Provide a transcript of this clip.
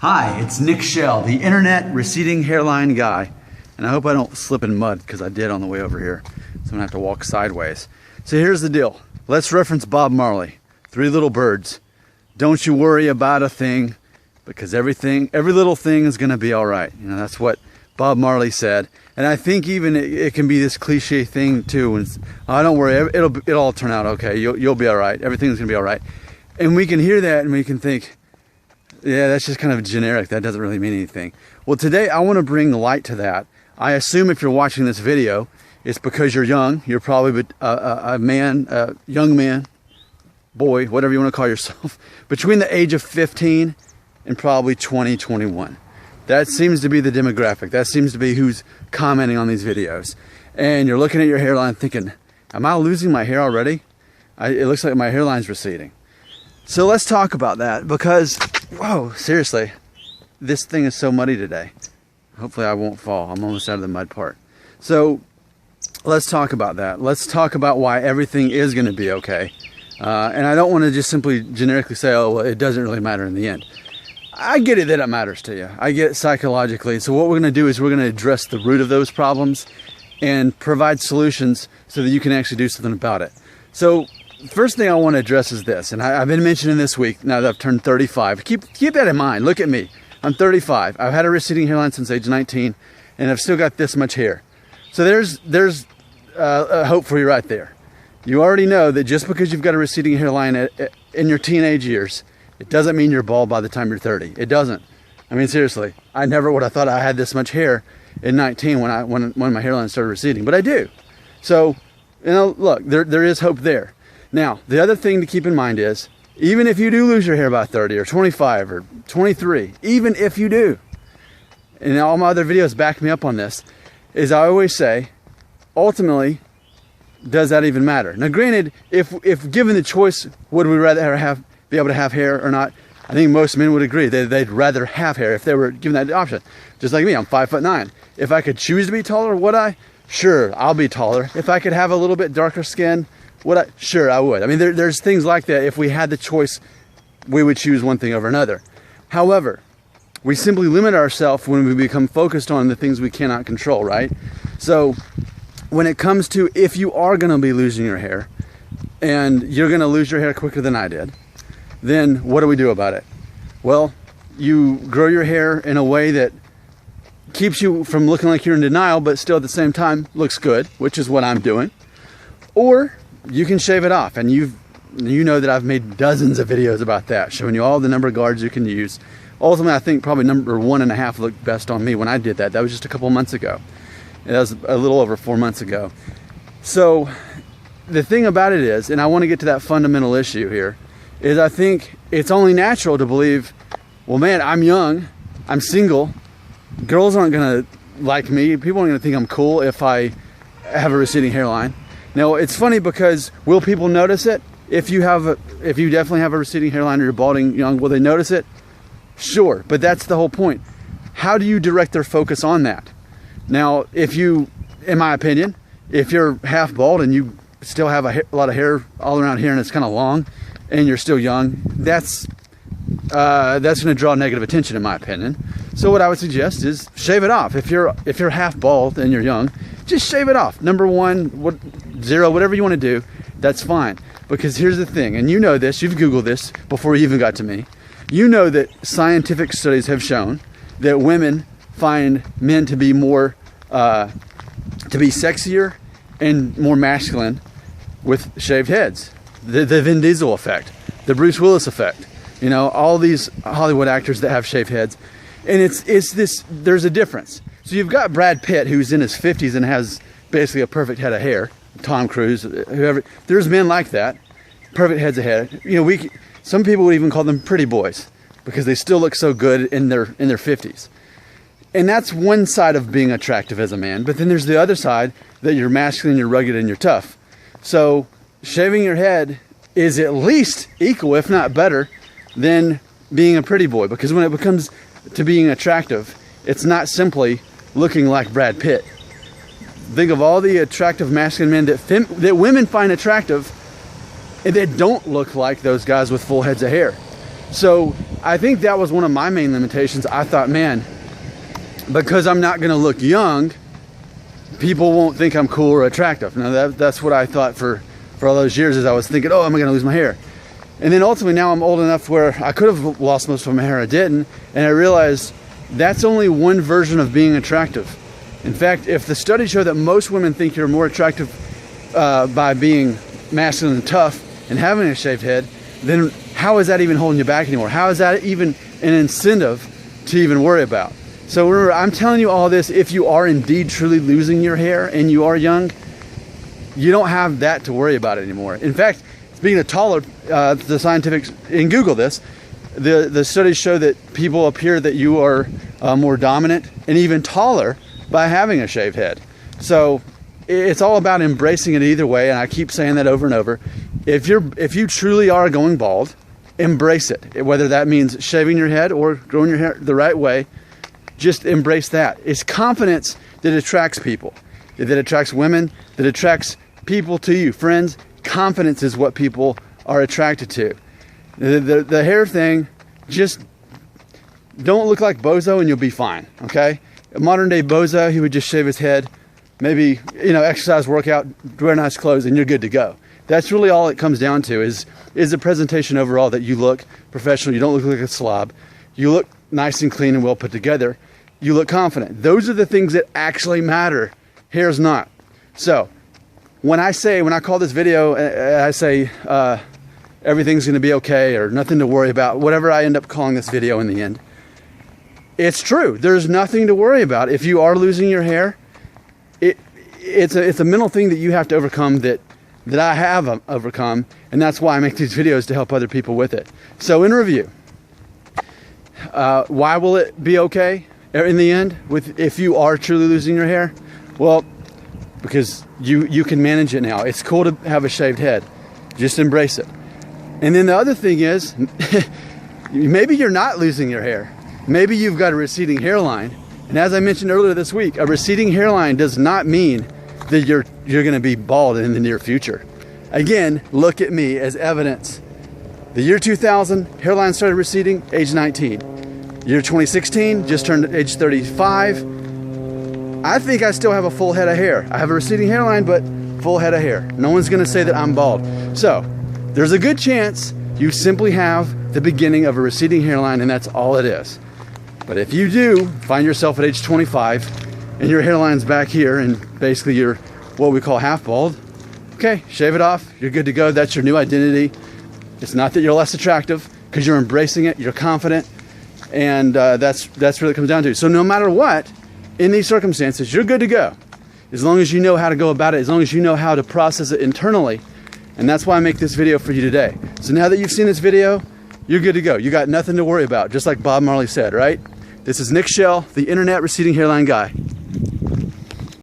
Hi, it's Nick Shell, the internet receding hairline guy. And I hope I don't slip in mud, because I did on the way over here. So I'm gonna have to walk sideways. So here's the deal. Let's reference Bob Marley, Three Little Birds. Don't you worry about a thing, because every little thing is gonna be all right. You know, that's what Bob Marley said. And I think even it can be this cliche thing too. When oh, don't worry, it'll all turn out okay. You'll be all right. Everything's gonna be all right. And we can hear that and we can think, yeah, that's just kind of generic. That doesn't really mean anything. Well, today I want to bring light to that. I assume if you're watching this video, it's because you're young. You're probably a man, a young man, boy, whatever you want to call yourself, between the age of 15 and probably 20, 21. That seems to be the demographic. That seems to be who's commenting on these videos. And you're looking at your hairline thinking, am I losing my hair already? It looks like my hairline's receding. So let's talk about that because, whoa, seriously, this thing is so muddy today. Hopefully I won't fall. I'm almost out of the mud part. So let's talk about that. Let's talk about why everything is going to be okay. And I don't want to just simply generically say, oh, well, it doesn't really matter in the end. I get it that it matters to you. I get it psychologically. So what we're going to do is we're going to address the root of those problems and provide solutions so that you can actually do something about it. So first thing I want to address is this, and I've been mentioning this week, now that I've turned 35. Keep that in mind. Look at me. I'm 35. I've had a receding hairline since age 19, and I've still got this much hair. So there's a hope for you right there. You already know that just because you've got a receding hairline in your teenage years, it doesn't mean you're bald by the time you're 30. It doesn't. I mean, seriously, I never would have thought I had this much hair in 19 when my hairline started receding, but I do. So, you know, look, there is hope there. Now, the other thing to keep in mind is, even if you do lose your hair by 30 or 25 or 23, even if you do, and all my other videos back me up on this, is I always say, ultimately, does that even matter? Now, granted, if given the choice, would we rather be able to have hair or not? I think most men would agree that they'd rather have hair if they were given that option. Just like me, I'm 5'9". If I could choose to be taller, would I? Sure, I'll be taller. If I could have a little bit darker skin, sure, I would. I mean, there's things like that. If we had the choice, we would choose one thing over another. However, we simply limit ourselves when we become focused on the things we cannot control, right? So when it comes to if you are going to be losing your hair, and you're going to lose your hair quicker than I did, then what do we do about it? Well, you grow your hair in a way that keeps you from looking like you're in denial, but still at the same time looks good, which is what I'm doing. Or you can shave it off, and you know that I've made dozens of videos about that, showing you all the number of guards you can use. Ultimately, I think probably number 1.5 looked best on me when I did that. That was just a couple months ago. That was a little over 4 months ago. So the thing about it is, and I want to get to that fundamental issue here, is I think it's only natural to believe, well, man, I'm young, I'm single, girls aren't going to like me, people aren't going to think I'm cool if I have a receding hairline. Now, it's funny because will people notice it? If you definitely have a receding hairline or you're balding young, will they notice it? Sure, but that's the whole point. How do you direct their focus on that? Now, if you, in my opinion, if you're half bald and you still have a lot of hair all around here and it's kind of long and you're still young, that's going to draw negative attention, in my opinion. So what I would suggest is shave it off. If you're half bald and you're young, just shave it off. Number 1, 0, whatever you want to do, that's fine. Because here's the thing, and you know this, you've Googled this before you even got to me. You know that scientific studies have shown that women find men to be more, to be sexier and more masculine with shaved heads. The Vin Diesel effect, the Bruce Willis effect. You know, all these Hollywood actors that have shaved heads. And there's a difference. So you've got Brad Pitt, who's in his 50s and has basically a perfect head of hair. Tom Cruise, whoever. There's men like that, perfect heads of hair. You know, some people would even call them pretty boys because they still look so good in their 50s. And that's one side of being attractive as a man. But then there's the other side that you're masculine, you're rugged, and you're tough. So shaving your head is at least equal, if not better, than being a pretty boy. Because when it comes to being attractive, it's not simply looking like Brad Pitt. Think of all the attractive masculine men that women find attractive and that don't look like those guys with full heads of hair. So I think that was one of my main limitations. I thought, man, because I'm not gonna look young, people won't think I'm cool or attractive. Now that's what I thought for all those years, is I was thinking, oh, am I gonna lose my hair? And then ultimately now I'm old enough where I could have lost most of my hair, I didn't, and I realized that's only one version of being attractive. In fact, if the studies show that most women think you're more attractive by being masculine and tough and having a shaved head, then how is that even holding you back anymore? How is that even an incentive to even worry about? So remember, I'm telling you all this, if you are indeed truly losing your hair and you are young, you don't have that to worry about anymore. In fact, speaking of taller, the scientific, and Google this, the studies show that people appear that you are more dominant and even taller by having a shaved head. So it's all about embracing it either way, and I keep saying that over and over. If you truly are going bald, embrace it. Whether that means shaving your head or growing your hair the right way, just embrace that. It's confidence that attracts people, that attracts women, that attracts people to you, friends. Confidence is what people are attracted to. The hair thing, just don't look like Bozo and you'll be fine, okay? A modern day Bozo, he would just shave his head, maybe, exercise, workout, wear nice clothes, and you're good to go. That's really all it comes down to, is the presentation overall, that you look professional, you don't look like a slob, you look nice and clean and well put together, you look confident. Those are the things that actually matter. Hair's not. So when I call this video, I say everything's gonna be okay or nothing to worry about, whatever I end up calling this video in the end, it's true. There's nothing to worry about. If you are losing your hair, it's a mental thing that you have to overcome, that I have overcome, and that's why I make these videos, to help other people with it. So in review, why will it be okay in the end if you are truly losing your hair? Well, because you can manage it now. It's cool to have a shaved head. Just embrace it. And then the other thing is, maybe you're not losing your hair. Maybe you've got a receding hairline. And as I mentioned earlier this week, a receding hairline does not mean that you're gonna be bald in the near future. Again, look at me as evidence. The year 2000, hairline started receding, age 19. Year 2016, just turned age 35. I think I still have a full head of hair. I have a receding hairline, but full head of hair. No one's gonna say that I'm bald. So, there's a good chance you simply have the beginning of a receding hairline, and that's all it is. But if you do find yourself at age 25 and your hairline's back here and basically you're what we call half bald, okay, shave it off, you're good to go. That's your new identity. It's not that you're less attractive, because you're embracing it, you're confident, and that's what it comes down to. So no matter what, in these circumstances, you're good to go. As long as you know how to go about it, as long as you know how to process it internally. And that's why I make this video for you today. So now that you've seen this video, you're good to go. You got nothing to worry about, just like Bob Marley said, right? This is Nick Shell, the internet receding hairline guy.